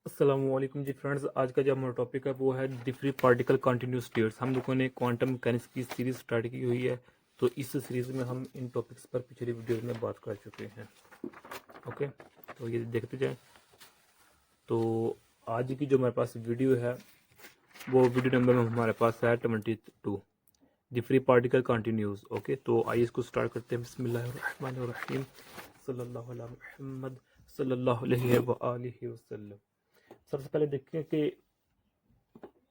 अस्सलामुअलैकुम जी फ्रेंड्स। आज का जो हमारा टॉपिक है वो है the free particle continuous states. हम लोगों ने क्वांटम मैकेनिक्स की सीरीज स्टार्ट की हुई है, तो इस सीरीज में हम इन टॉपिक्स पर पिछली वीडियो में बात कर चुके हैं। ओके, तो ये देखते जाएं। तो आज की जो हमारे पास वीडियो है वो वीडियो नंबर में हमारे पास है 22, the free particle continuous. Okay, तो आइए इसको स्टार्ट करते हैं। बिस्मिल्लाहिर्रहमानिर्रहीम, सल्लल्लाहु अला मुहम्मद सल्लल्लाहु अलैहि व आलिहि वसल्लम। सबसे पहले देखते हैं कि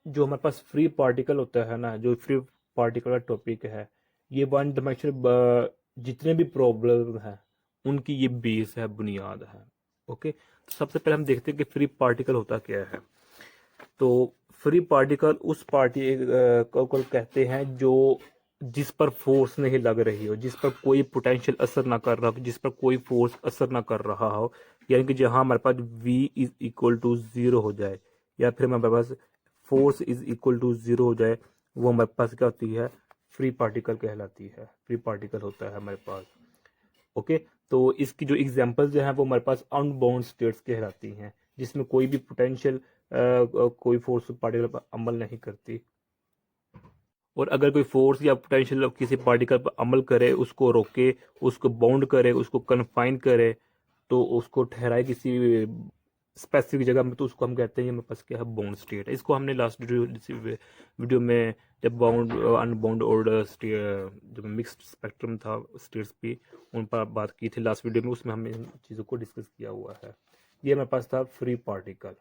जो हमारे पास फ्री पार्टिकल होता है ना, जो फ्री पार्टिकल का टॉपिक है, ये वन डायमेंशनल जितने भी प्रॉब्लम है उनकी ये बेस है, बुनियाद है। ओके, तो सबसे पहले हम देखते हैं कि फ्री पार्टिकल होता क्या है। तो फ्री पार्टिकल उस को कहते हैं जो जिस पर फोर्स नहीं लग रही हो, जिस पर कोई पोटेंशियल असर ना कर रहा हो, जिस पर कोई फोर्स असर ना कर रहा हो, यानी कि जहां हमारे पास v is equal to zero हो जाए, या फिर हमारे पास force is equal to zero हो जाए, वो हमारे पास क्या होती है, फ्री पार्टिकल कहलाती है। फ्री पार्टिकल होता है हमारे पास। ओके, तो इसकी जो एग्जांपल्स जो है वो हमारे पास अनबाउंड स्टेट्स कहलाती हैं, जिसमें कोई भी पोटेंशियल कोई फोर्स पार्टिकल पर अमल नहीं करती। और अगर कोई फोर्स या पोटेंशियल किसी पार्टिकल पर अमल करे, उसको रोके, उसको बाउंड करे, उसको कन्फाइन करे, तो उसको ठहराए किसी स्पेसिफिक जगह में, तो उसको हम कहते हैं हमारे पास क्या है, बाउंड स्टेट है। इसको हमने लास्ट वीडियो में जब बाउंड अनबाउंड और जब मिक्स्ड स्पेक्ट्रम था स्टेट्स की, उन पर बात की थी लास्ट वीडियो में, उसमें हमने इन चीज़ों को डिस्कस किया हुआ है। ये हमारे पास था फ्री पार्टिकल।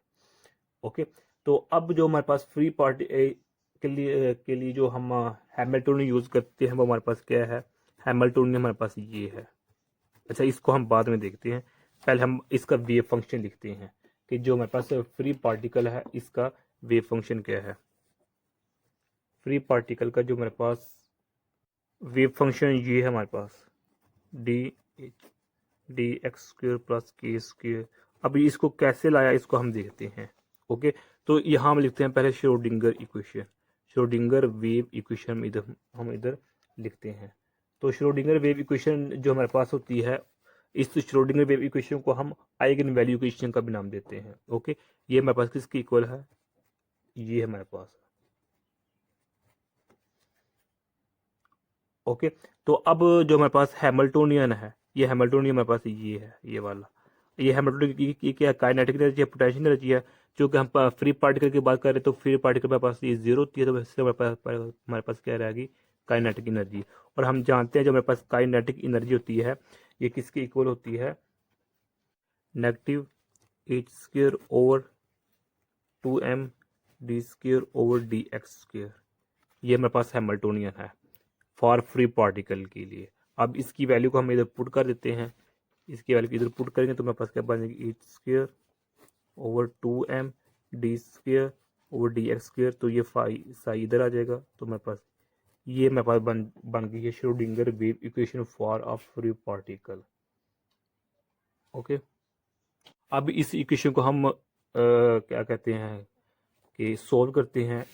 ओके, तो अब जो हमारे पास फ्री पार्टी के लिए जो हम हैमिल्टोनियन यूज करते हैं वो हमारे पास क्या है, हैमिल्टोनियन हमारे पास ये है। अच्छा, इसको हम बाद में देखते हैं, पहले हम इसका वेव फंक्शन लिखते हैं कि जो हमारे पास फ्री पार्टिकल है इसका वेव फंक्शन क्या है। फ्री पार्टिकल का जो हमारे पास वेव फंक्शन ये है हमारे पास, D D X square plus K square. अब इसको कैसे लाया, इसको हम देखते हैं। ओके, तो यहाँ हम लिखते हैं पहले Schrodinger equation, Schrodinger wave equation इधर हम इधर लिखते हैं। तो श्रोडिंगर वेव इक्वेशन जो हमारे पास होती है, इस श्रोडिंगर वेव इक्वेशन को हम आइगन वैल्यू इक्वेशन का भी नाम देते हैं। ओके, ये हमारे पास किसकी इक्वल है, ये हमारे पास। ओके, तो अब जो हमारे पास हैमिल्टोनियन है, ये हैमिल्टोनियन हमारे पास ये है, ये वाला, ये हैमिल्टोनियन की क्या काइनेटिक एनर्जी है, पोटेंशियल एनर्जी है। चूंकि हम फ्री पार्टिकल की बात कर रहे हैं, तो फ्री पार्टिकल के पास ये जीरो होती है, तो इससे हमारे पास क्या रहेगी, काइनेटिक एनर्जी। और हम जानते हैं जो हमारे पास काइनेटिक एनर्जी होती है, ये किसके इक्वल होती है, negative H square over 2m D square over D X square. ये हमारे पास हैमिल्टोनियन है फॉर फ्री पार्टिकल के लिए। अब इसकी वैल्यू को हम इधर पुट कर देते हैं, इसकी वैल्यू इधर पुट करेंगे तो मेरे पास क्या बन जाएगी, H square over 2m D square over D X square. तो ये साई इधर आ जाएगा, तो मेरे पास ये मेरे पास बन गई है Schrodinger wave equation for a free particle. Okay, अब इस इक्वेशन को हम क्या कहते हैं कि सोल्व करते हैं।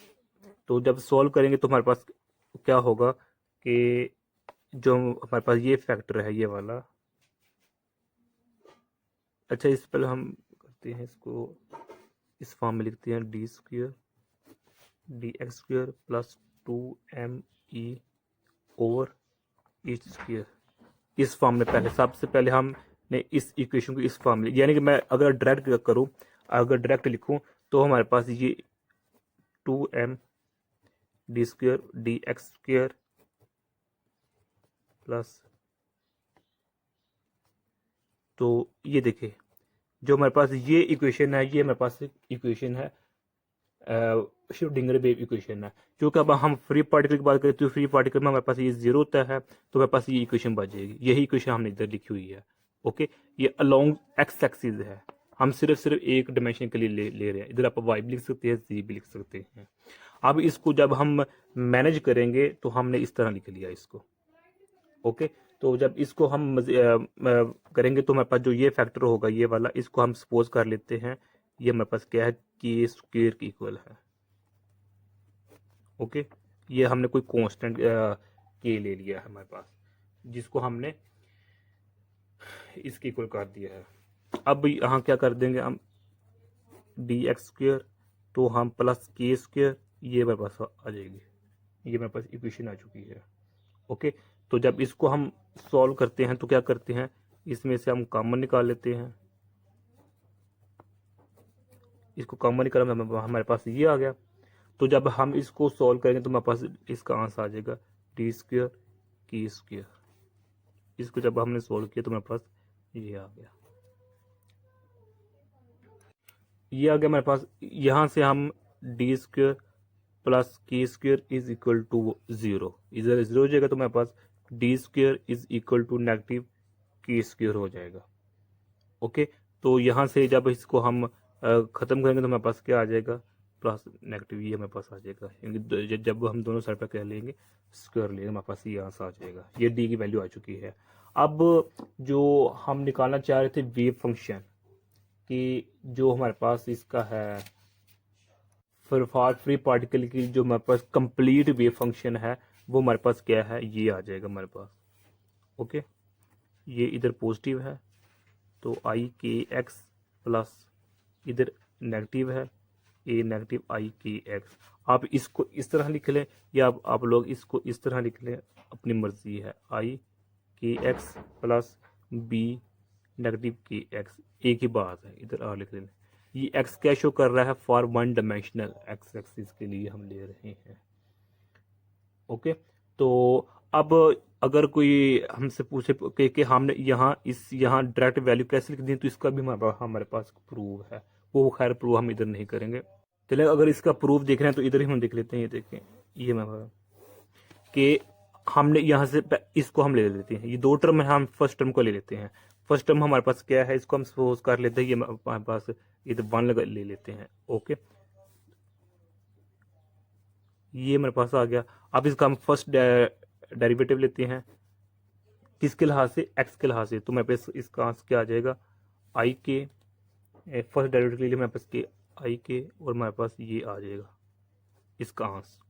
तो जब सोल्व करेंगे तो हमारे पास क्या होगा कि जो हमारे पास ये फैक्टर है, ये वाला। अच्छा, इस पर हम करते हैं, इसको इस फॉर्म में लिखते हैं, D square D X square plus 2m e over H square. इस फॉर्म में पहले सबसे पहले हमने इस इक्वेशन को इस फॉर्म में, यानी कि मैं अगर डायरेक्ट करूं, अगर डायरेक्ट लिखूं, तो हमारे पास ये 2m D square D X square plus, तो ये देखिए जो हमारे पास ये इक्वेशन है, ये हमारे पास इक्वेशन है श्रोडिंगर वेव इक्वेशन है। क्योंकि अब हम फ्री पार्टिकल की बात करें, तो फ्री पार्टिकल में हमारे पास ये जीरो होता है, तो हमारे पास ये इक्वेशन बच जाएगी। यही इक्वेशन हमने इधर लिखी हुई है। ओके, ये अलोंग एक्स एक्सिस है, हम सिर्फ एक डायमेंशन के लिए ले रहे हैं। इधर आप वाई भी लिख सकते हैं, जी भी लिख सकते हैं। अब इसको जब हम मैनेज करेंगे तो हमने इस तरह लिख लिया इसको। ओके, तो जब इसको हम करेंगे तो हमारे पास जो ये फैक्टर होगा, ये वाला, इसको हम सपोज कर लेते हैं ये हमारे पास क्या है, के स्क्वायर की इक्वल है। ओके, ये हमने कोई कांस्टेंट के ले लिया है हमारे पास, जिसको हमने इसके इक्वल कर दिया है। अब यहाँ क्या कर देंगे हम, डी एक्स स्क्वेयर, तो हम प्लस के स्क्वेयर, ये मेरे पास आ जाएगी, ये मेरे पास इक्वेशन आ चुकी है। ओके, तो जब इसको हम सॉल्व करते हैं तो क्या करते हैं, इसमें से हम कॉमन निकाल लेते हैं, इसको कॉमन निकाल हमारे पास ये आ गया। तो जब हम इसको सॉल्व करेंगे तो हमारे पास इसका आंसर आ जाएगा डी स्क्वेयर की स्क्वेयर। इसको जब हमने सॉल्व किया तो मेरे पास ये आ गया, ये आ गया मेरे पास। यहाँ से हम D square plus K square is equal to zero, इधर जीरो हो जाएगा तो मेरे पास D square is equal to negative K square हो जाएगा। ओके, तो यहाँ से जब इसको हम ख़त्म करेंगे तो हमारे पास क्या आ जाएगा, प्लस नेगेटिव, ये हमारे पास आ जाएगा, क्योंकि जब हम दोनों साइड पर कह लेंगे स्क्वायर लेंगे हमारे पास ये आंसर आ जाएगा। ये डी की वैल्यू आ चुकी है। अब जो हम निकालना चाह रहे थे वेव फंक्शन कि जो हमारे पास इसका है फिर फार फ्री पार्टिकल की जो हमारे पास कंप्लीट वेव फंक्शन है वो हमारे पास क्या है, ये आ जाएगा हमारे पास। ओके, ये इधर पॉजिटिव है तो आई के एक्स प्लस इधर नेगेटिव है ए नेगेटिव आई के एक्स। आप इसको इस तरह लिख लें या आप लोग इसको इस तरह लिख लें, अपनी मर्जी है। आई के एक्स प्लस बी नेगेटिव के एक्स, एक ही बात है, इधर आर लिख लें। ये एक्स क्या शो कर रहा है, for one dimensional x axis के लिए हम ले रहे हैं। ओके, तो अब अगर कोई हमसे पूछे कि हमने यहाँ डायरेक्ट वैल्यू कैसे लिख दी, तो इसका भी हमारे पास प्रूव है। वो खैर प्रूव हम इधर नहीं करेंगे, चलिए अगर इसका प्रूफ देख रहे हैं तो इधर ही हम देख लेते हैं। ये देखें, ये मैं कि हमने यहाँ से इसको हम ले लेते हैं, ये दो टर्म है, हम फर्स्ट टर्म को ले लेते हैं। फर्स्ट टर्म हमारे पास क्या है, इसको हम सपोज कर लेते हैं, ये हमारे पास इधर वन लगा ले लेते हैं। ओके, ये मेरे पास आ गया। अब इसका हम फर्स्ट डेरिवेटिव लेते हैं, किसके लिहाज से, एक्स के लिहाज से, तो मेरे पास इसका आंसर क्या आ जाएगा, आई के, फर्स्ट डेरिवेटिव के लिए मेरे पास के आई के, और मेरे पास ये आ जाएगा इसका आंसर।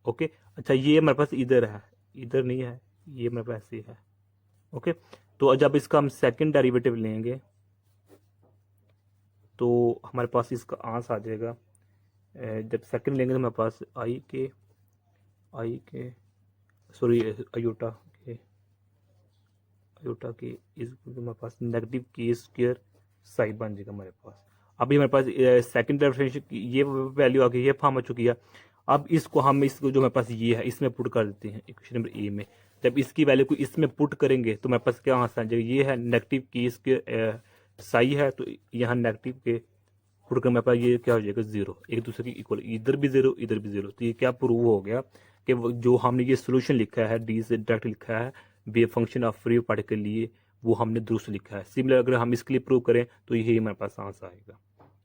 ओके, अच्छा ये मेरे पास इधर है, इधर नहीं है, ये मेरे पास ऐसे है। ओके, तो जब इसका हम सेकंड डेरिवेटिव लेंगे तो हमारे पास इसका आंसर आ जाएगा, जब सेकंड लेंगे तो हमारे पास आई के सॉरी अयोटा के इस हमारे पास नेगेटिव के स्क्वायर साई बन जाएगा हमारे पास। अभी हमारे पास सेकंड डेरिवेटिव ये वैल्यू आ गई, ये फॉर्म आ चुकी है। अब इसको हम इसको जो हमारे पास ये है इसमें पुट कर देते हैं इक्वेशन नंबर ए में। जब इसकी वैल्यू को इसमें पुट करेंगे तो हमारे पास क्या आंसर आ जाएगा, ये है नेगेटिव की स्क्वायर साई है, तो यहाँ नेगेटिव के पुट कर मेरे पास ये क्या हो जाएगा, जीरो, एक दूसरे की इक्वल, इधर भी जीरो इधर भी जीरो। तो ये क्या प्रूव हो गया कि जो हमने ये सोल्यूशन लिखा है, डी से डायरेक्ट लिखा है wave function of free particle के लिए, वो हमने दुरुस्त लिखा है। सिमिलर अगर हम इसके लिए प्रूव करें तो यही हमारे पास आंसर आएगा।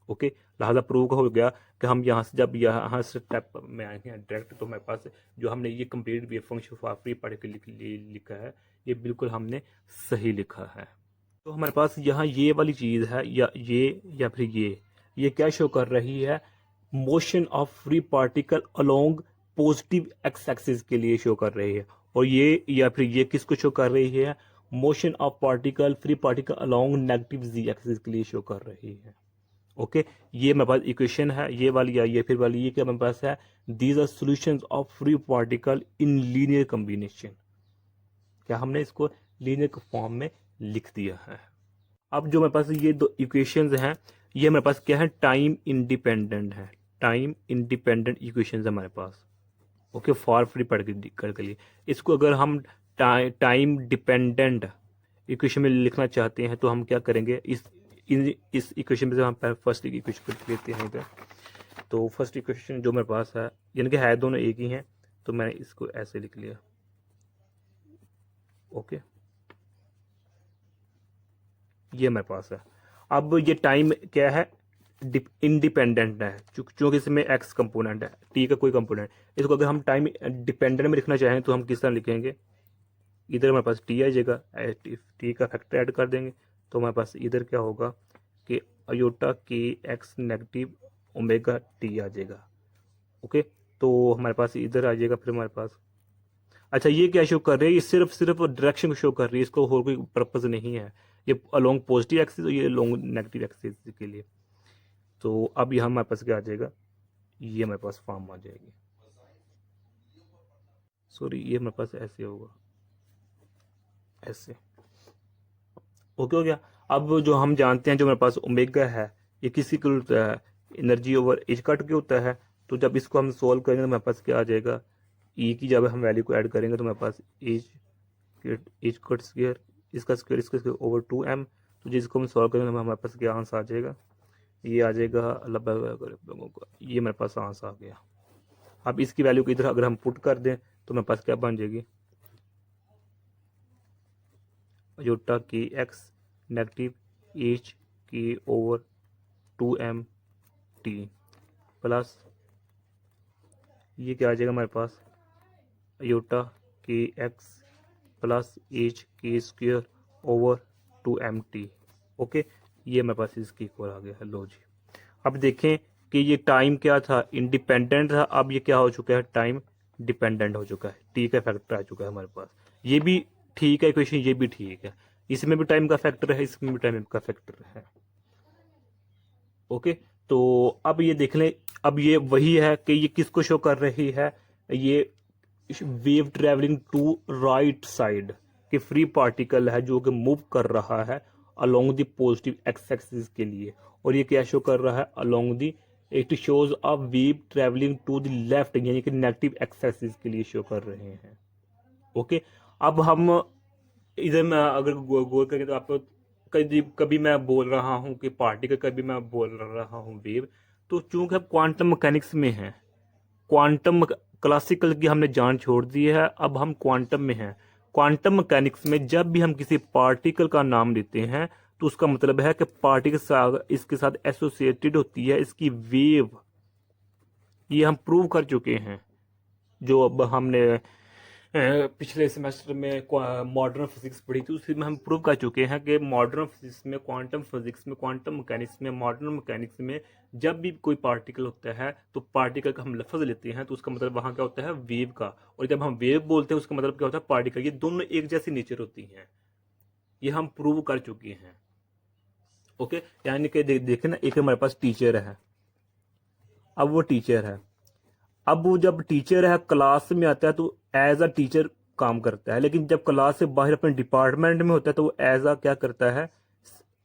ओके, लिहाजा प्रूव हो गया कि हम यहाँ से जब यहाँ से स्टेप में आएंगे डायरेक्ट, तो हमारे पास जो हमने ये complete wave function for free particle के लिए लिखा है ये बिल्कुल हमने सही लिखा है। तो हमारे पास यहाँ ये वाली चीज़ है या फिर ये क्या शो कर रही है, motion of free particle along positive x axis के लिए शो कर रही है, और ये या फिर ये किसको शो कर रही है, motion of particle free particle along negative z axis के लिए शो कर रही है। ओके, ये मेरे पास इक्वेशन है, ये वाली या ये फिर वाली, ये क्या मेरे पास है, these are solutions of free particle in linear combination. क्या हमने इसको लीनियर फॉर्म में लिख दिया है। अब जो मेरे पास ये दो इक्वेशंस हैं, ये मेरे पास क्या है, टाइम इंडिपेंडेंट है, टाइम इंडिपेंडेंट इक्वेशंस है हमारे पास। ओके, फॉर फ्री पार्टिकल के लिए इसको अगर हम टाइम डिपेंडेंट इक्वेशन में लिखना चाहते हैं तो हम क्या करेंगे, इस इक्वेशन में से हम फर्स्ट इक्वेशन को लेते हैं इधर। तो फर्स्ट इक्वेशन जो मेरे पास है, यानी कि है दोनों एक ही हैं, तो मैंने इसको ऐसे लिख लिया। ओके, ये मेरे पास है। अब ये टाइम क्या है, इंडिपेंडेंट है, चूंकि इसमें एक्स कंपोनेंट है, टी का कोई कंपोनेंट। इसको अगर हम टाइम डिपेंडेंट में लिखना चाहें तो हम किस तरह लिखेंगे, इधर हमारे पास टी आ जाएगा, टी का फैक्टर ऐड कर देंगे, तो हमारे पास इधर क्या होगा कि अयोटा के एक्स नेगेटिव ओमेगा टी आ जाएगा। ओके, तो हमारे पास इधर आ जाएगा फिर हमारे पास। अच्छा, ये क्या शो कर रही है, ये सिर्फ डायरेक्शन को शो कर रही है, इसको और कोई पर्पज नहीं है। ये अलोंग पॉजिटिव एक्सिस और ये अलोंग नेगेटिव एक्सिस के लिए। तो अब यहाँ हमारे पास क्या आ जाएगा, ये हमारे पास फॉर्म आ जाएगी, सॉरी ये हमारे पास ऐसे होगा, ऐसे। ओके हो गया। अब जो हम जानते हैं जो हमारे पास ओमेगा है ये किसी के होता है, एनर्जी ओवर एज कट के होता है। तो जब इसको हम सोल्व करेंगे तो हमारे पास क्या आ जाएगा, ई की जब हम वैल्यू को ऐड करेंगे तो हमारे पास एज कट स्क्वायर, इसका स्क्वायर ओवर 2m। तो जिसको हम सॉल्व करेंगे तो हमारे पास क्या आंसर आ जाएगा, ये आ जाएगा ये मेरे पास आंसर आ गया। अब इसकी वैल्यू को इधर अगर हम पुट कर दें तो मेरे पास क्या बन जाएगी, योटा की एक्स नेगेटिव एच की ओवर 2m टी प्लस ये क्या आ जाएगा हमारे पास, योटा की एक्स प्लस एच की square over 2m T. Okay, ये मेरे पास इसकी इक्वल आ गया है। लो जी, अब देखें कि ये टाइम क्या था, इंडिपेंडेंट था, अब ये क्या हो चुका है, टाइम डिपेंडेंट हो चुका है, टी का फैक्टर आ चुका है हमारे पास। ये भी ठीक है इक्वेशन, ये भी ठीक है, इसमें भी टाइम का फैक्टर है, इसमें भी टाइम का फैक्टर है। ओके, तो अब ये देख लें, अब ये वही है कि ये किसको शो कर रही है, ये wave travelling to right side कि फ्री पार्टिकल है जो कि मूव कर रहा है along the positive x axis के लिए, और ये क्या शो कर रहा है, along the, it shows a wave travelling to the left यानी कि नेगेटिव एक्स एक्सिस के लिए शो कर रहे हैं। ओके, अब हम इधर में अगर गौर करें तो आपको कभी कभी मैं बोल रहा हूँ कि पार्टिकल, कभी मैं बोल रहा हूँ वेव। तो चूंकि हम क्वांटम मैकेनिक्स में हैं, क्वांटम क्लासिकल की हमने जान छोड़ दी है, अब हम क्वांटम में हैं। क्वांटम मैकेनिक्स में जब भी हम किसी पार्टिकल का नाम लेते हैं तो उसका मतलब है कि पार्टिकल इसके साथ एसोसिएटेड होती है इसकी वेव। ये हम प्रूव कर चुके हैं, जो अब हमने पिछले सेमेस्टर में मॉडर्न फिजिक्स पढ़ी थी उसी में हम प्रूव कर चुके हैं कि मॉडर्न फिजिक्स में, क्वांटम फिजिक्स में, क्वांटम मैकेनिक्स में, मॉडर्न मैकेनिक्स में जब भी कोई पार्टिकल होता है तो पार्टिकल का हम लफ्ज लेते हैं तो उसका मतलब वहां क्या होता है, वेव का। और जब हम वेव बोलते हैं उसका मतलब क्या होता है, पार्टिकल। ये दोनों एक जैसी नेचर होती हैं, ये हम प्रूव कर चुके हैं। ओके, यानी कि देखें ना, एक हमारे पास टीचर है, अब वो टीचर है, अब वो जब टीचर है क्लास में आता है तो एज अ टीचर काम करता है, लेकिन जब क्लास से बाहर अपने डिपार्टमेंट में होता है तो वो एज अ क्या करता है,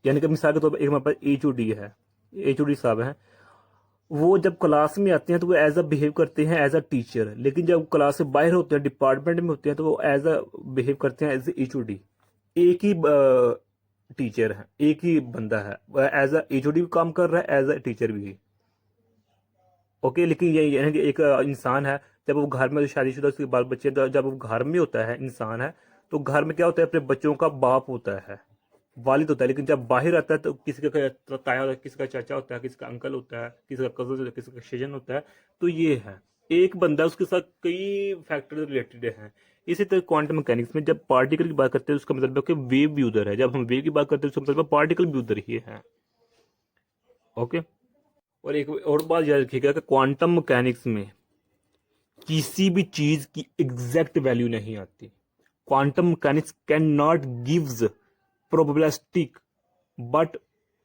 यानी कि मिसाल के तौर पर एक हमारे पास एचओडी है, एचओडी साहब हैं, वो जब क्लास में आते हैं तो वो एज अ बिहेव करते हैं एज अ टीचर, लेकिन जब क्लास से बाहर होते हैं, डिपार्टमेंट में होते हैं, तो वो एज अ बिहेव करते हैं एज ए एचओडी। एक ही टीचर है, एक ही बंदा है, एज अ एचओडी भी काम कर रहा है, एज अ टीचर भी। ओके, लेकिन ये यानी कि एक इंसान है, जब वो घर में शादीशुदा उसके बाल बच्चे, जब वो घर में होता है इंसान है, तो घर में क्या होता है, अपने बच्चों का बाप होता है, वालिद होता है। लेकिन जब बाहर आता है तो किसी का ताया होता है, किसी का चाचा होता है, किसी का अंकल होता है, किसी का कजन होता है, किसी का कजिन होता है। तो ये है एक बंदा, उसके साथ कई फैक्टर रिलेटेड हैं। इसी तरह क्वांटम मैकेनिक्स में जब पार्टिकल की बात करते हैं उसका मतलब है कि वेव भी उधर है, जब हम वेव की बात करते हैं उसका मतलब पार्टिकल भी उधर ही है। ओके, और एक और बात याद रखिएगा कि क्वांटम मैकेनिक्स में किसी भी चीज की एग्जैक्ट वैल्यू नहीं आती। Quantum mechanics can not gives probabilistic but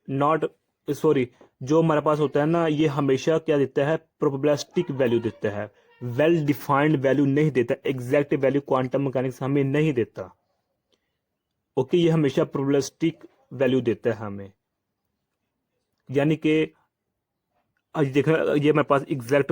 not, sorry, जो हमारे पास होता है ना, ये हमेशा क्या देता है, प्रोबेबिलिस्टिक वैल्यू देता है, वेल डिफाइंड वैल्यू नहीं देता, एग्जैक्ट वैल्यू क्वांटम मैकेनिक्स हमें नहीं देता। ओके, ये हमेशा प्रोबेबिलिस्टिक वैल्यू देता है हमें, यानी कि आज देखो ये मेरे पास एग्जैक्ट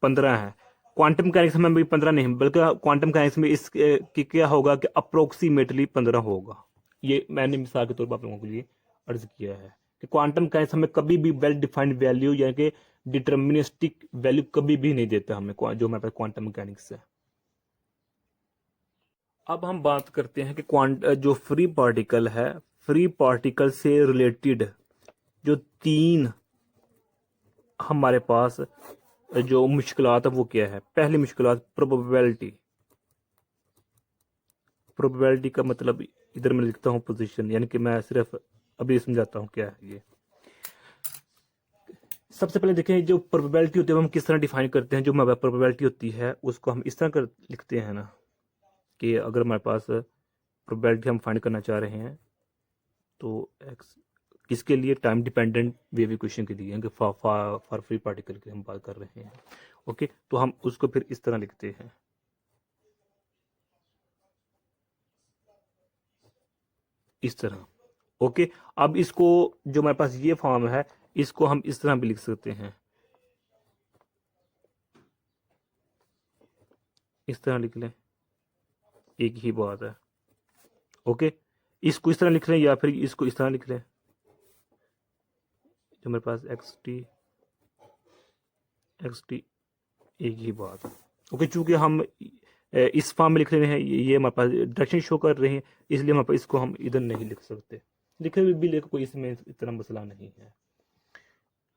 15 है, क्वांटम मैकेनिक्स में भी 15 नहीं, बल्कि क्वांटम मैकेनिक्स में इस कि क्या होगा कि अप्रोक्सीमेटली 15 होगा। ये मैंने मिसाल के तौर पर आप लोगों के लिए अर्ज किया है कि क्वांटम मैकेनिक्स हमें कभी भी वेल डिफाइंड वैल्यू यानी कि डिटर्मिनिस्टिक वैल्यू कभी भी नहीं देता हमें, जो हमारे पास क्वांटम मैकेनिक्स है। अब हम बात करते हैं कि जो फ्री पार्टिकल है, फ्री पार्टिकल से रिलेटेड जो तीन हमारे पास जो मुश्किलात है वो क्या है। पहली मुश्किलात प्रोबेबिलिटी। प्रोबेबिलिटी का मतलब इधर मैं लिखता हूँ पोजीशन, यानी कि मैं सिर्फ अभी समझाता हूँ क्या है ये। सबसे पहले देखें जो प्रोबेबिलिटी होती है हम किस तरह डिफाइन करते हैं। जो हमारे प्रोबेबिलिटी होती है उसको हम इस तरह कर लिखते हैं ना कि अगर हमारे पास प्रोबेबिलिटी हम फाइंड करना चाह रहे हैं तो एक्स किसके लिए? टाइम डिपेंडेंट वेव इक्वेशन के लिए, फॉर फ्री पार्टिकल की हम बात कर रहे हैं। ओके, तो हम उसको फिर इस तरह लिखते हैं, इस तरह। ओके, अब इसको जो हमारे पास ये फॉर्म है, इसको हम इस तरह भी लिख सकते हैं, इस तरह लिख लें, एक ही बात है। ओके, इसको इस तरह लिख लें या फिर इसको इस तरह लिख लें, जो मेरे पास एक्स टी एक ही बात है। ओके, चूंकि हम इस फॉर्म में लिख रहे हैं, ये हमारे पास डायरेक्शन शो कर रहे हैं, इसलिए हमारे पास इसको हम इधर नहीं लिख सकते, लिखे भी लेकर कोई इसमें इतना मसला नहीं है।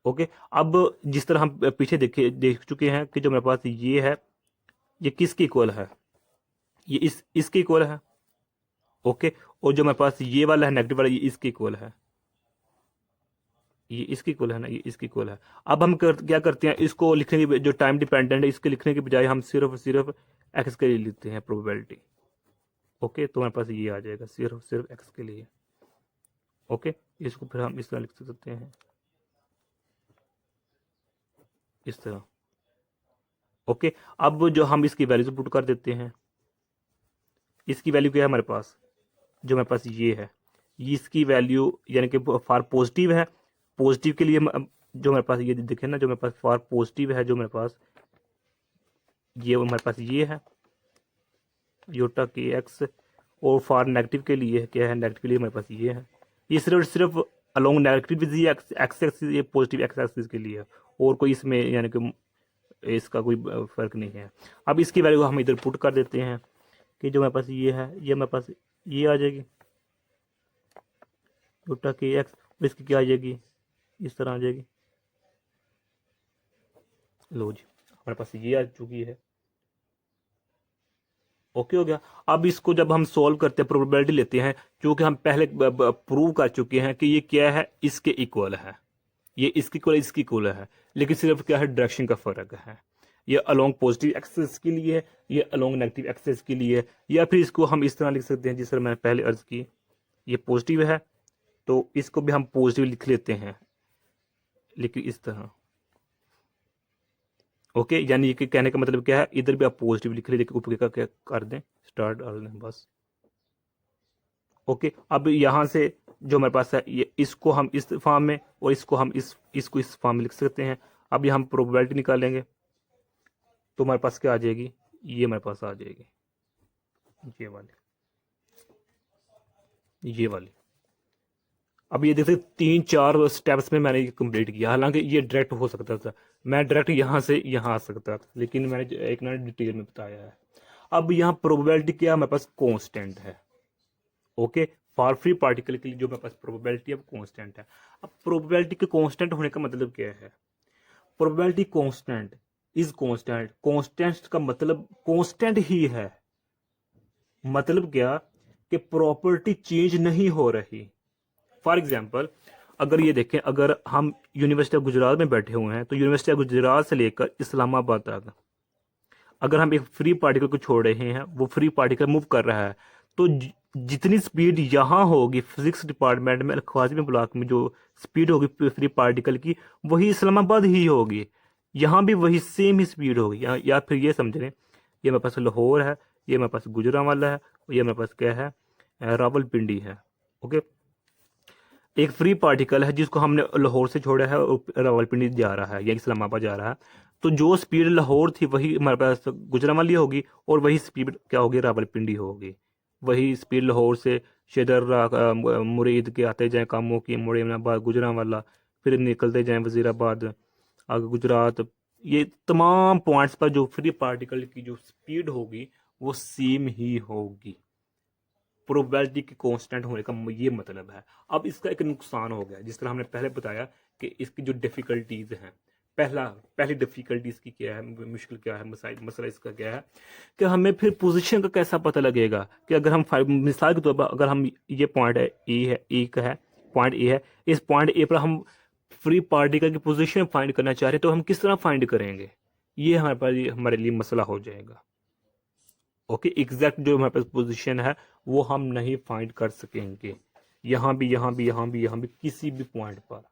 ओके, अब जिस तरह हम पीछे देख चुके हैं कि जो मेरे पास ये है, ये किसके इक्वल है? ये इसके इक्वल है। ओके, और जो मेरे पास ये वाला है नेगेटिव वाला, ये इसके इक्वल है, ये इसकी इक्वल है ना, ये इसकी इक्वल है। अब हम क्या करते हैं, इसको लिखने की जो टाइम डिपेंडेंट है, इसके लिखने के बजाय हम सिर्फ एक्स के लिए लिखते हैं प्रोबेबिलिटी। ओके, तो हमारे पास ये आ जाएगा सिर्फ एक्स के लिए। ओके, इसको फिर हम इस तरह लिख सकते हैं, इस तरह। ओके, अब जो हम इसकी वैल्यू पुट कर देते हैं, इसकी वैल्यू क्या है हमारे पास? जो हमारे पास ये है, ये इसकी वैल्यू यानी कि फॉर पॉजिटिव है, पॉजिटिव के लिए जो मेरे पास ये दिखे ना, जो मेरे पास फॉर पॉजिटिव है, जो मेरे पास ये हमारे पास ये है योटा के एक्स, और फॉर नेगेटिव के लिए क्या है? नेगेटिव के लिए हमारे पास ये है। ये सिर्फ अलोंग नेगेटिव एक्स एक्सिस, ये पॉजिटिव एक्स एक्सिस के लिए है, और कोई इसमें यानी कि इसका कोई फर्क नहीं है। अब इसकी वैल्यू हम इधर पुट कर देते हैं कि जो मेरे पास ये है, ये मेरे पास ये आ जाएगी योटा के एक्स, और इसकी क्या आ जाएगी? इस तरह आ जाएगी। लो जी, हमारे पास ये आ चुकी है। ओके, हो गया। अब इसको जब हम सॉल्व करते हैं, प्रोबेबिलिटी लेते हैं, क्योंकि हम पहले प्रूव कर चुके हैं कि ये क्या है, इसके इक्वल है, ये इसकी इक्वल इसकी इक्वल है, लेकिन सिर्फ क्या है, डायरेक्शन का फर्क है। ये अलोंग पॉजिटिव एक्सेस के लिए है, ये अलोंग नेगेटिव एक्सेस के लिए है। या फिर इसको हम इस तरह लिख सकते हैं जिस तरह मैंने पहले अर्ज की, ये पॉजिटिव है तो इसको भी हम पॉजिटिव लिख लेते हैं, लेकिन इस तरह। ओके, यानी ये कहने का मतलब क्या है, इधर भी आप पॉजिटिव लिख रहे, देखिए ऊपर का क्या कर दें, स्टार्ट डाल दें बस। ओके, अब यहां से जो हमारे पास है, ये इसको हम इस फॉर्म में, और इसको हम इसको इस फॉर्म में लिख सकते हैं। अब ये हम प्रोबेबिलिटी निकालेंगे, तो हमारे पास क्या आ जाएगी? ये हमारे पास आ जाएगी, ये वाली। अब ये देखते 3-4 स्टेप्स में मैंने ये कंप्लीट किया, हालांकि ये डायरेक्ट हो सकता था, मैं डायरेक्ट यहाँ से यहाँ आ सकता था, लेकिन मैंने एक ना डिटेल में बताया है। अब यहाँ प्रोबेबिलिटी क्या हमारे पास? कांस्टेंट है। ओके, फॉर फ्री पार्टिकल के लिए जो मेरे पास प्रोबेबिलिटी है वो कांस्टेंट है। अब प्रोबेबिलिटी के कांस्टेंट होने का मतलब क्या है? Probability constant is constant, constant का मतलब कांस्टेंट ही है। मतलब क्या? कि प्रॉपर्टी चेंज नहीं हो रही। फॉर एग्जाम्पल, अगर ये देखें, अगर हम यूनिवर्सिटी ऑफ गुजरात में बैठे हुए हैं, तो यूनिवर्सिटी ऑफ गुजरात से लेकर इस्लामाबाद तक अगर हम एक फ्री पार्टिकल को छोड़ रहे हैं, वो फ्री पार्टिकल मूव कर रहा है, तो जितनी स्पीड यहाँ होगी फिजिक्स डिपार्टमेंट में, ख्वाज़मी ब्लॉक में जो स्पीड होगी फ्री पार्टिकल की, वही इस्लामाबाद ही होगी, यहाँ भी वही सेम ही स्पीड होगी। या फिर ये समझ लें, ये मेरे पास लाहौर है, ये मेरे पास गुजरांवाला है, और ये मेरे पास क्या है, रावलपिंडी है। ओके, एक फ्री पार्टिकल है जिसको हमने लाहौर से छोड़ा है और रावलपिंडी जा रहा है या इस्लामाबाद जा रहा है, तो जो स्पीड लाहौर थी वही हमारे पास गुजरांवाली होगी, और वही स्पीड क्या होगी, रावलपिंडी होगी। वही स्पीड लाहौर से शेदर मुरीद के आते जाए कामों की, मोड़ेनाबाद, गुजरांवाला, फिर निकलते जाए वजीराबाद, आगे गुजरात, ये तमाम पॉइंट्स पर जो फ्री पार्टिकल की जो स्पीड होगी वो सेम ही होगी। प्रोबेबिलिटी के कांस्टेंट होने का ये मतलब है। अब इसका एक नुकसान हो गया, जिस तरह हमने पहले बताया कि इसकी जो डिफिकल्टीज हैं, पहली डिफिकल्टी इसकी क्या है, मुश्किल क्या है, मसला इसका क्या है कि हमें फिर पोजीशन का कैसा पता लगेगा कि अगर हम मिसाल के तौर पर अगर हम ये पॉइंट है ए का है, पॉइंट ए है, इस पॉइंट ए पर हम फ्री पार्टिकल की पोजीशन फाइंड करना चाह रहे हैं, तो हम किस तरह फाइंड करेंगे? ये हमारे पास हमारे लिए मसला हो जाएगा। ओके, एग्जैक्ट जो हमारे पास पोजीशन है वो हम नहीं फाइंड कर सकेंगे। यहाँ भी, यहाँ भी, यहाँ भी, यहाँ भी, किसी भी पॉइंट पर।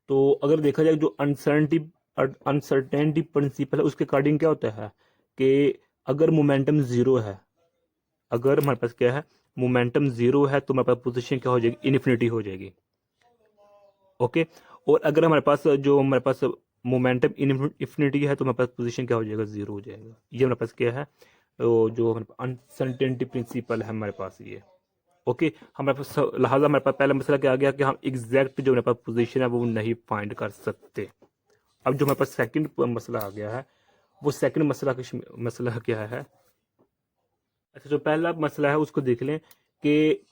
तो अगर देखा जाए जो अनसर्टेनिटी प्रिंसिपल है उसके अकॉर्डिंग क्या होता है कि अगर मोमेंटम जीरो है, अगर हमारे पास क्या है मोमेंटम जीरो है, तो हमारे पास पोजीशन क्या हो जाएगी, इन्फिनिटी हो जाएगी। ओके, और अगर हमारे पास मोमेंटम इन्फिनिटी है, तो हमारे पास पोजीशन क्या हो जाएगा, जीरो हो जाएगा। ये हमारे पास क्या है, तो जो हमारे पास अनसर्टेनिटी प्रिंसिपल है हमारे पास ये। ओके, हमारे पास लिहाजा हमारे पास पहला मसला क्या आ गया कि हम एग्जैक्ट जो हमारे पास पोजीशन है वो नहीं फाइंड कर सकते। अब जो हमारे पास सेकंड मसला आ गया है, वो सेकंड मसला क्या है। अच्छा, जो पहला मसला है उसको देख लें कि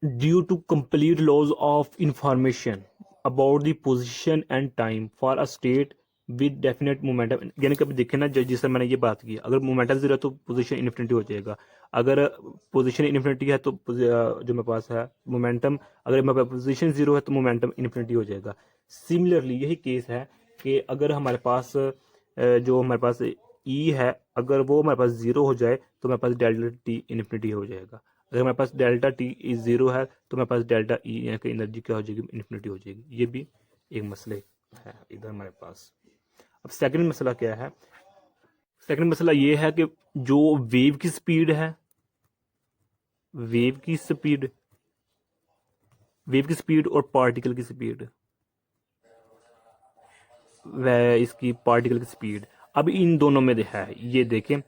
due to complete loss of information about the position and time for a state with definite momentum, यानी कि देखें ना, जिस मैंने ये बात की, अगर मोमेंटम जीरो है तो पोजीशन इन्फिनिटी हो जाएगा, अगर पोजीशन इन्फिनिटी है तो जो मेरे पास है मोमेंटम, अगर मेरे पास पोजीशन जीरो है तो मोमेंटम इन्फिनिटी हो जाएगा। सिमिलरली यही केस है कि अगर हमारे पास जो हमारे पास ई है, अगर वो हमारे पास जीरो हो जाए तो हमारे पास डेल्टा टी इन्फिनिटी हो जाएगा। अगर हमारे पास डेल्टा टी इज जीरो है तो हमारे पास डेल्टा ई की एनर्जी क्या हो जाएगी, इन्फिनिटी हो जाएगी। ये भी एक मसले है इधर हमारे पास। अब सेकंड मसला क्या है, सेकंड मसला ये है कि जो वेव की स्पीड है, वेव की स्पीड, वेव की स्पीड और पार्टिकल की स्पीड, वह इसकी पार्टिकल की स्पीड, अब इन दोनों में है, ये देखें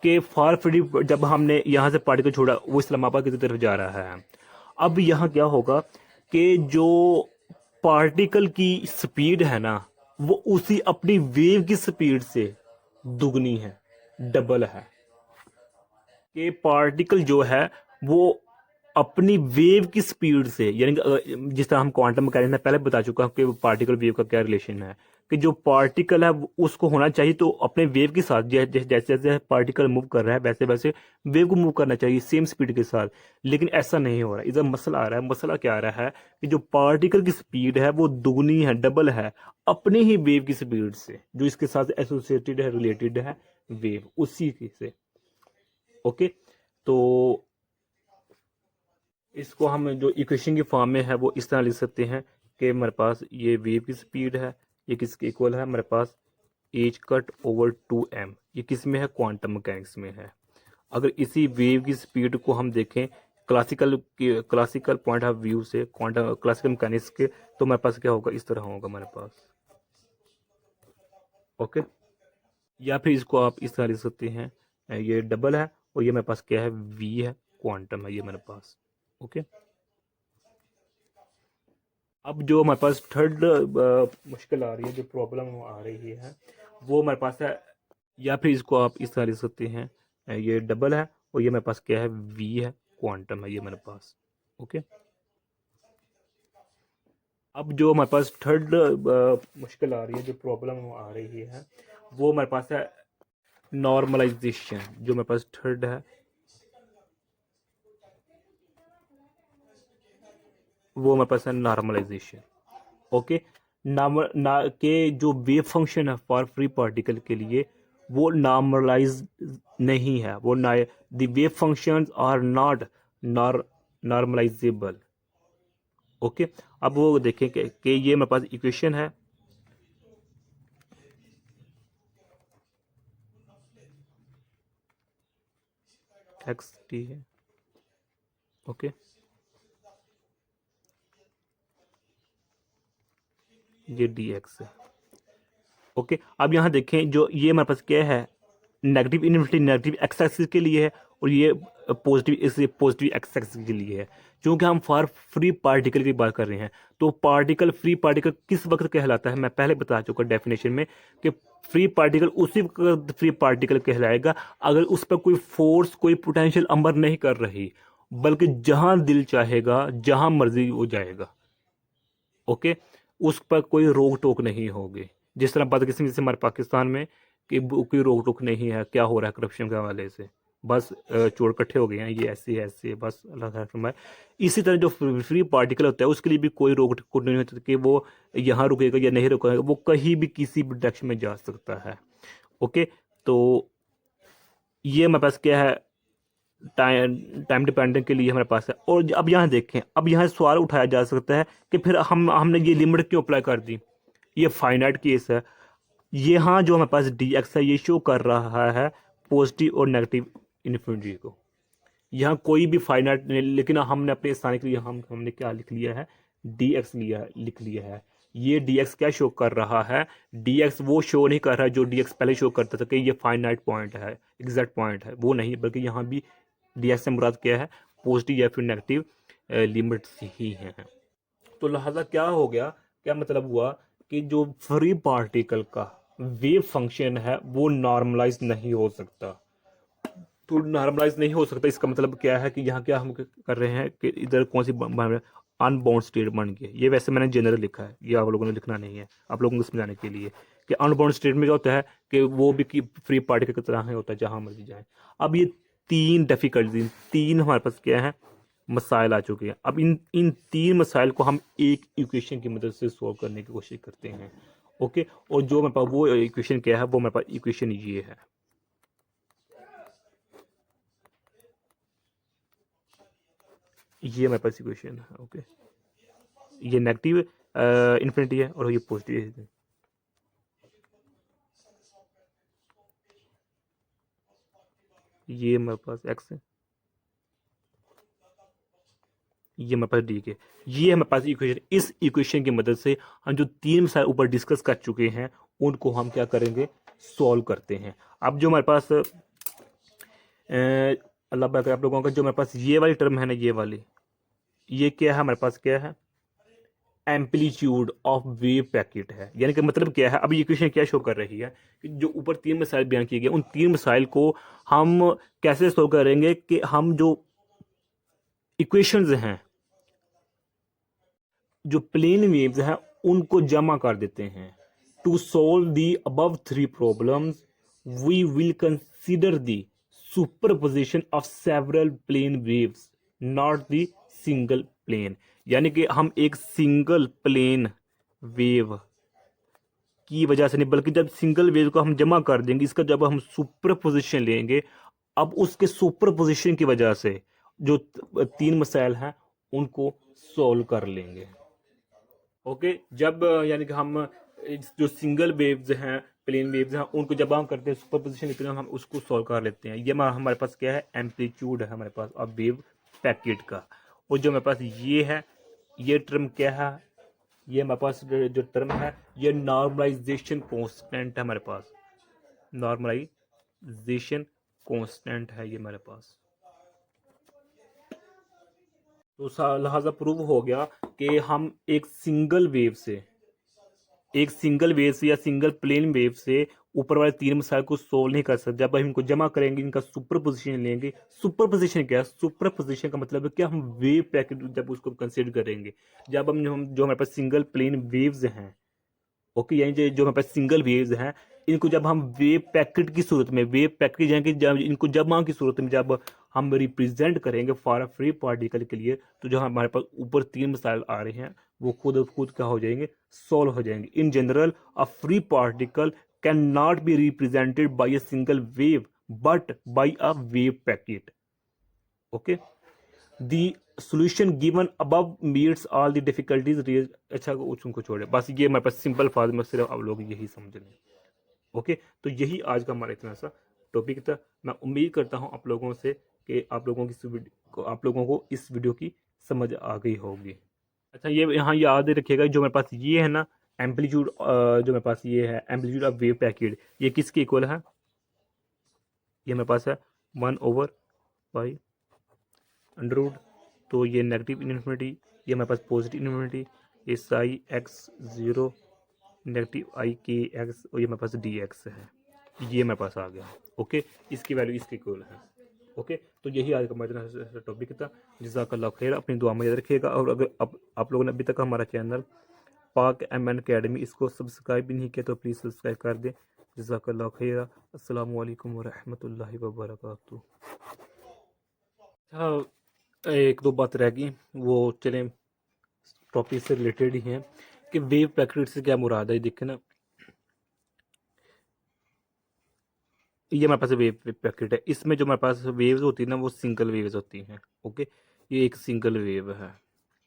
कि फार फ्री जब हमने यहाँ से पार्टिकल छोड़ा वो इस्लामाबाद की तरफ जा रहा है। अब यहाँ क्या होगा कि जो पार्टिकल की स्पीड है ना, वो उसी अपनी वेव की स्पीड से दुगनी है, डबल है। कि पार्टिकल जो है वो अपनी वेव की स्पीड से, यानी कि जिस तरह हम क्वांटम मैकेनिक्स में पहले बता चुका हूं कि पार्टिकल वेव का क्या रिलेशन है, कि जो पार्टिकल है उसको होना चाहिए तो अपने वेव के साथ, जैसे जैसे पार्टिकल मूव कर रहा है वैसे वैसे वेव को मूव करना चाहिए सेम स्पीड के साथ, लेकिन ऐसा नहीं हो रहा। इधर मसला आ रहा है, मसला क्या आ रहा है कि जो पार्टिकल की स्पीड है वो दुगनी है, डबल है अपने ही वेव की स्पीड से, जो इसके साथ एसोसिएटेड है, रिलेटेड है वेव उसी से। ओके, तो इसको हम जो इक्वेशन की फॉर्म में है वो इस तरह लिख सकते हैं कि हमारे पास ये वेव की स्पीड है, ये किसके इक्वल है, हमारे पास एच कट ओवर 2m, ये किस में है, क्वांटम मैकेनिक्स में है। अगर इसी वेव की स्पीड को हम देखें क्लासिकल पॉइंट ऑफ व्यू से, क्वांटम क्लासिकल मैकेनिक्स के, तो हमारे पास क्या होगा, इस तरह होगा हमारे पास। ओके, या फिर इसको आप इस तरह लिख सकते हैं, ये डबल है और ये मेरे पास क्या है, वी है, क्वांटम है ये मेरे पास। ओके, अब जो हमारे पास थर्ड मुश्किल आ रही है, जो प्रॉब्लम आ रही है वो हमारे पास है, या फिर इसको आप इस तरह लिख सकते हैं, ये डबल है और ये मेरे पास क्या है, वी है, क्वांटम है ये मेरे पास। ओके, अब जो हमारे पास थर्ड मुश्किल आ रही है, जो प्रॉब्लम आ रही है वो हमारे पास है नॉर्मलाइजेशन, जो मेरे पास थर्ड है वो हमारे पास है नॉर्मलाइजेशन। ओके, के जो वेव फंक्शन है फॉर फ्री पार्टिकल के लिए वो नॉर्मलाइज नहीं है, वो the wave functions are not normalisable. Okay, अब वो देखें कि ये मेरे पास इक्वेशन है, एक्स टी है। ओके, ये डी एक्स है। ओके, अब यहाँ देखें जो ये हमारे पास क्या है, negative infinity negative X axis के लिए है और ये पॉजिटिव एक्स एक्सिस के लिए है। क्योंकि हम फॉर फ्री पार्टिकल की बात कर रहे हैं, तो पार्टिकल फ्री पार्टिकल किस वक्त कहलाता है, मैं पहले बता चुका डेफिनेशन में कि फ्री पार्टिकल उसी वक्त फ्री पार्टिकल कहलाएगा अगर उस पर कोई फोर्स, कोई पोटेंशियल अमर नहीं कर रही, बल्कि जहां दिल चाहेगा जहां मर्जी वो जाएगा। ओके, उस पर कोई रोक टोक नहीं होगी। जिस तरह बदकिस्मती से हमारे पाकिस्तान में कि कोई रोक टोक नहीं है, क्या हो रहा है करप्शन के हवाले से, बस चोर इकट्ठे हो गए हैं, ये ऐसे ऐसे है, बस अल्लाह ताला फरमाए। इसी तरह जो फ्री पार्टिकल होता है उसके लिए भी कोई रोक टोक नहीं होती कि वो यहाँ रुकेगा या नहीं रुकेगा, वो कहीं भी किसी भी डायरेक्शन में जा सकता है। ओके, तो ये हमारे पास क्या है, टाइम डिपेंडेंट के लिए हमारे पास है। और अब यहाँ देखें, अब यहाँ सवाल उठाया जा सकता है कि फिर हमने ये लिमिट क्यों अप्लाई कर दी, ये फाइनाइट केस है। यहाँ जो हमारे पास डी एक्स है ये शो कर रहा है पॉजिटिव और नेगेटिव इन्फिनिटी को। यहाँ कोई भी फाइनाइट नहीं, लेकिन हमने अपने आसानी के लिए हमने क्या लिख लिया है, डी एक्स लिख लिया है। ये डी एक्स क्या शो कर रहा है, डी एक्स वो शो नहीं कर रहा है जो डी एक्स पहले शो करता था कि ये फाइनाइट पॉइंट है, एग्जैक्ट पॉइंट है, वो नहीं, बल्कि यहाँ भी डी एक्स से मुराद क्या है, पॉजिटिव या फिर नेगेटिव लिमिट्स ही हैं। तो लिहाजा क्या हो गया, क्या मतलब हुआ कि जो फ्री पार्टिकल का वेव फंक्शन है वो नॉर्मलाइज नहीं हो सकता। तो नॉर्मलाइज नहीं हो सकता, इसका मतलब क्या है कि यहाँ क्या हम कर रहे हैं कि इधर कौन सी अनबाउंड स्टेट बन गई है। ये वैसे मैंने जनरल लिखा है, ये आप लोगों ने लिखना नहीं है, आप लोगों को समझाने के लिए कि अनबाउंड स्टेट में क्या होता है कि वो भी कि फ्री पार्टिकल की तरह ही होता है जहाँ मर्जी जाए। अब ये तीन डिफिकल्टी, तीन हमारे पास क्या है, मसाइल आ चुके हैं। अब इन इन तीन मसाइल को हम एक इक्वेशन की मदद से सॉल्व करने की कोशिश करते हैं। ओके, और जो मेरे पास वो इक्वेशन क्या है, वो मेरे पास इक्वेशन ये है। ये मेरे पास इक्वेशन है। ओके, ये नेगेटिव इन्फिनिटी है और ये पॉजिटिव है। ये मेरे पास एक्स है, ये मेरे पास डी के। ये हमारे पास इक्वेशन, इस इक्वेशन की मदद से हम जो तीन मसाइल ऊपर डिस्कस कर चुके हैं उनको हम क्या करेंगे, सॉल्व करते हैं। अब जो हमारे पास अल्लाह पाक आप लोगों का जो हमारे पास ये वाली टर्म है ना, ये वाली, ये क्या है हमारे पास, क्या है, एम्पलीट्यूड ऑफ वेव पैकेट है। यानी कि मतलब क्या है, अब ये क्वेश्चन क्या शो कर रही है कि जो ऊपर तीन मसाइल बयान किए गए उन तीन मसाइल को हम कैसे सोल्व करेंगे कि हम जो इक्वेशंस हैं, जो प्लेन वेव्स हैं, उनको जमा कर देते हैं। To solve the above three problems we will consider the superposition of several plane waves, not the single plane. यानी कि हम एक सिंगल प्लेन वेव की वजह से नहीं, बल्कि जब सिंगल वेव को हम जमा कर देंगे, इसका जब हम सुपर पोजिशन लेंगे, अब उसके सुपर पोजिशन की वजह से जो तीन मसाइल हैं उनको सॉल्व कर लेंगे। ओके, जब यानी कि हम जो सिंगल वेव्स हैं, प्लेन वेव्स हैं, उनको जब हम करते हैं सुपर पोजिशन लेते हैं, हम उसको सॉल्व कर लेते हैं। ये हमारे पास क्या है, एम्पलीट्यूड है हमारे पास अब वेव पैकेट का। और जो हमारे पास ये है, ये टर्म क्या है, ये हमारे पास जो टर्म है, ये नॉर्मलाइजेशन कांस्टेंट है हमारे पास, नॉर्मलाइजेशन कांस्टेंट है ये हमारे पास। तो लिहाजा प्रूव हो गया कि हम एक सिंगल वेव से या सिंगल प्लेन वेव से ऊपर वाले तीन मसाइल को सोल्व नहीं कर सकते। जब हम इनको जमा करेंगे, इनका सुपर पोजिशन लेंगे। सुपर पोजिशन क्या है, सुपर पोजिशन का मतलब है कि हम वेव पैकेट जब उसको कंसिडर करेंगे, जब हम जो हमारे पास सिंगल प्लेन वेव्स हैं, ओके, यानी जो हमारे पास सिंगल वेव्स हैं, इनको जब हम वेव पैकेट की सूरत में, वेव पैकेट यानी कि जब इनको जमा की सूरत में जब हम रिप्रेजेंट करेंगे फॉर अ फ्री पार्टिकल के लिए, तो जो हमारे पास ऊपर तीन मसाइल आ रहे हैं वो खुद क्या हो जाएंगे, सॉल्व हो जाएंगे। In general a free particle can not be represented by a single wave but by a wave packet. Okay, the solution given above meets all the difficulties raise. अच्छा, उनको छोड़े, बस ये हमारे पास सिंपल फार्म में सिर्फ आप लोग यही समझ लें। ओके, तो यही आज का हमारा इतना सा टॉपिक था। मैं उम्मीद करता हूँ आप लोगों से कि आप लोगों को इस वीडियो की समझ आ गई होगी। अच्छा, ये यहाँ याद रखिएगा, जो मेरे पास ये है ना एम्पलीट्यूड, जो मेरे पास ये है एम्पलीट्यूड ऑफ वेव पैकेट, ये किसके इक्वल है, ये मेरे पास है 1/पाई अंडर रूट। तो ये नेगेटिव इन्फिनिटी, ये हमारे पास पॉजिटिव इन्फिनिटी, ये साई एक्स ज़ीरो नेगेटिव आई के एक्स, और ये मेरे पास डी एक्स है, ये मेरे पास आ गया। ओके, इसकी वैल्यू इसके इक्वल है। ओके, तो यही आज का हमारा टॉपिक था। जज़ाकल्लाह खैर, अपनी दुआ में याद रखिएगा। और अगर आप लोगों ने अभी तक हमारा चैनल पाक एम एन अकेडमी इसको सब्सक्राइब भी नहीं किया तो प्लीज़ सब्सक्राइब कर दें। जज़ाकल्लाह खैर, अस्सलामु अलैकुम वरहमतुल्लाहि वबरकातुहू। अच्छा, एक दो बात रह गई, वो चलें टॉपिक से रिलेटेड ही हैं कि वेव पैकेट से क्या मुराद है। देखें ना, ये हमारे पास वेव पैकेट है, इसमें जो हमारे पास वेव्स होती है ना वो सिंगल वेव्स होती हैं। ओके, ये एक सिंगल वेव है,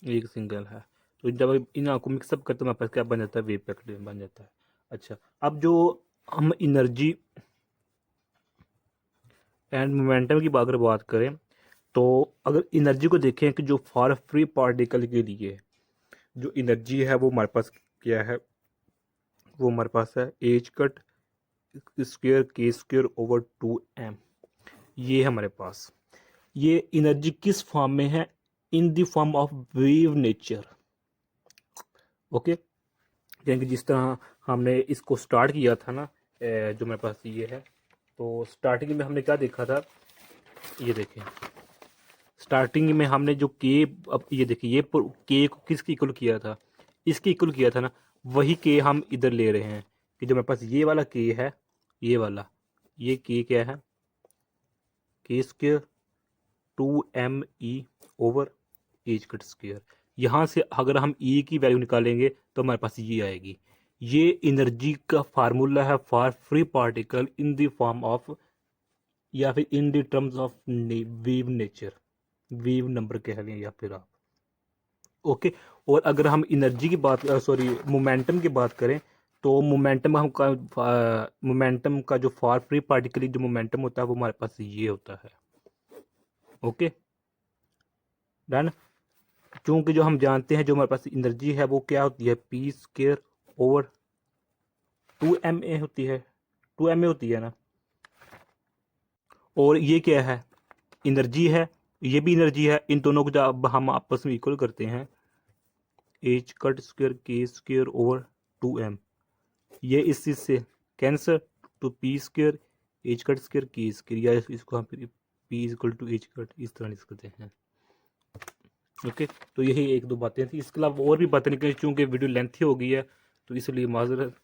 एक सिंगल है। तो जब इन आपको मिक्सअप करते तो हमारे पास क्या बन जाता है, वेव पैकेट बन जाता है। अच्छा, अब जो हम एनर्जी एंड मोमेंटम की अगर बात करें, तो अगर एनर्जी को देखें कि जो फार फ्री पार्टिकल के लिए जो एनर्जी है वो हमारे पास क्या है, वो हमारे पास है H cut square k square over 2m। ये है हमारे पास, ये एनर्जी किस फॉर्म में है, in the form of wave nature. Okay, यानी कि जिस तरह हमने इसको स्टार्ट किया था ना, जो मेरे पास ये है, तो स्टार्टिंग में हमने क्या देखा था, ये देखें, स्टार्टिंग में हमने जो के, अब ये देखिए ये के को किसके इक्वल किया था, इसके इक्वल किया था ना, वही के हम इधर ले रहे हैं कि जो मेरे पास ये वाला के है, ये वाला, ये के क्या है, के square 2me over H cut square. यहाँ से अगर हम ई की वैल्यू निकालेंगे तो हमारे पास ये आएगी। ये एनर्जी का फार्मूला है for free particle in the form of, या फिर in the terms of wave nature, wave number कह लें या फिर आप। ओके, और अगर हम एनर्जी की बात, सॉरी मोमेंटम की बात करें, तो मोमेंटम हम का मोमेंटम का जो फार फ्री पार्टिकल जो मोमेंटम होता है वो हमारे पास ये होता है। Okay, done. चूंकि जो हम जानते हैं जो हमारे पास एनर्जी है वो क्या होती है, पी स्क्वेयर ओवर 2ma होती है, 2ma होती है ना, और ये क्या है, एनर्जी है, ये भी एनर्जी है। इन दोनों को जब हम आपस में इक्वल करते हैं, h cut square k square over 2m, ये इस चीज से कैंसर, तो p square h cut square k square, या इसको हम फिर p equal to h cut इस तरह लिख सकते हैं। ओके, तो यही एक दो बातें थी, इसके अलावा और भी बातें निकली, चूंकि वीडियो लेंथी हो गई है तो इसलिए माजरत।